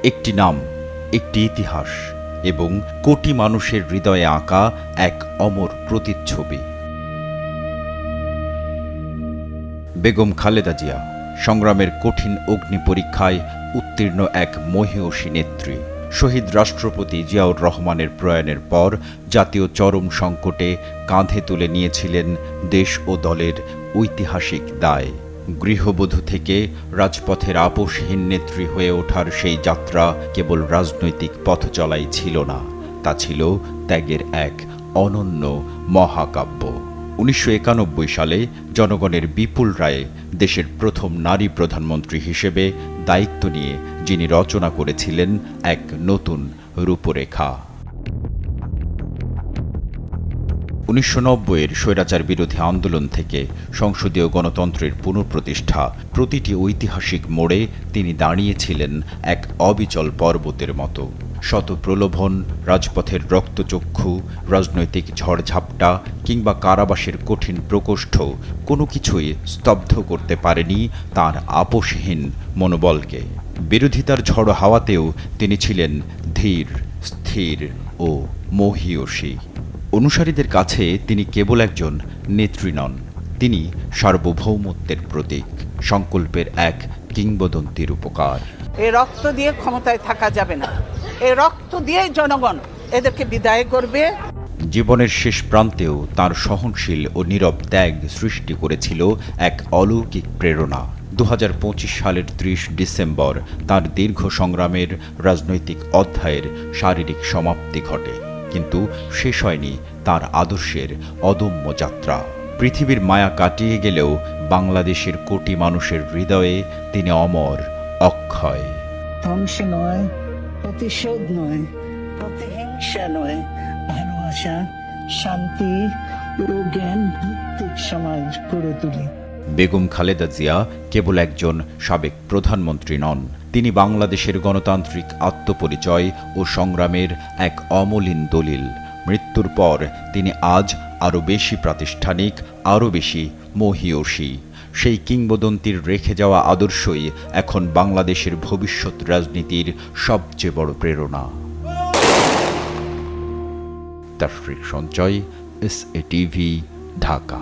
একটি নাম, একটি ইতিহাস এবং কোটি মানুষের হৃদয়ে আঁকা এক অমর প্রতিচ্ছবি। বেগম খালেদা জিয়া সংগ্রামের কঠিন অগ্নি পরীক্ষায় উত্তীর্ণ এক মহীয়সী নেত্রী। শহীদ রাষ্ট্রপতি জিয়াউর রহমানের প্রয়াণের পর জাতীয় চরম সংকটে কাঁধে তুলে নিয়েছিলেন দেশ ও দলের ঐতিহাসিক দায়। গৃহবধূ থেকে রাজপথের আপোষহীন নেত্রী হয়ে ওঠার সেই যাত্রা কেবল রাজনৈতিক পথ চলাই ছিল না, তা ছিল ত্যাগের এক অনন্য মহাকাব্য। ১৯৯১ সালে জনগণের বিপুল রায়ে দেশের প্রথম নারী প্রধানমন্ত্রী হিসেবে দায়িত্ব নিয়ে যিনি রচনা করেছিলেন এক নতুন রূপরেখা। ১৯৯০-এর স্বৈরাচার বিরোধী আন্দোলন থেকে সংসদীয় গণতন্ত্রের পুনঃপ্রতিষ্ঠা, প্রতিটি ঐতিহাসিক মোড়ে তিনি দাঁড়িয়েছিলেন এক অবিচল পর্বতের মতো। শত প্রলোভন, রাজপথের রক্তচক্ষু, রাজনৈতিক ঝড়ঝাপটা কিংবা কারাবাসের কঠিন প্রকোষ্ঠ কোনো কিছুই স্তব্ধ করতে পারেনি তাঁর আপোষহীন মনোবলকে। বিরোধিতার ঝড়ো হাওয়াতেও তিনি ছিলেন ধীর, স্থির ও মহীয়সী। অনুসারীদের কাছে তিনি কেবল একজন নেত্রী নন, তিনি সার্বভৌমত্বের প্রতীক, সংকল্পের এক কিংবদন্তির উপকার। এই রক্ত দিয়ে ক্ষমতায় থাকা যাবে না, এই রক্ত দিয়ে জনগণ এদেরকে বিদায় করবে। জীবনের শেষ প্রান্তেও তাঁর সহনশীল ও নীরব ত্যাগ সৃষ্টি করেছিল এক অলৌকিক প্রেরণা। ২০২৫ সালের ৩০ ডিসেম্বর তাঁর দীর্ঘ সংগ্রামের রাজনৈতিক অধ্যায়ের শারীরিক সমাপ্তি ঘটে, কিন্তু শেষ হয়নি তাঁর আদর্শের অদম্য যাত্রা। পৃথিবীর মায়া কাটিয়ে গেলেও বাংলাদেশের কোটি মানুষের হৃদয়ে তিনি অমর, অক্ষয়। ধ্বংস নয়, প্রতিশোধ নয়, প্রতিহিংসা নয়, ভালোবাসা, শান্তি ও জ্ঞান ভিত্তিক সমাজ গড়ে তুলি। বেগম খালেদা জিয়া কেবল একজন সাবেক প্রধানমন্ত্রী নন, তিনি বাংলাদেশের গণতান্ত্রিক আত্মপরিচয় ও সংগ্রামের এক অমলিন দলিল। মৃত্যুর পর তিনি আজ আরও বেশি প্রাতিষ্ঠানিক, আরও বেশি মহীয়সী। সেই কিংবদন্তির রেখে যাওয়া আদর্শই এখন বাংলাদেশের ভবিষ্যৎ রাজনীতির সবচেয়ে বড় প্রেরণা। তাফরিক সঞ্চয়, SA TV, ঢাকা।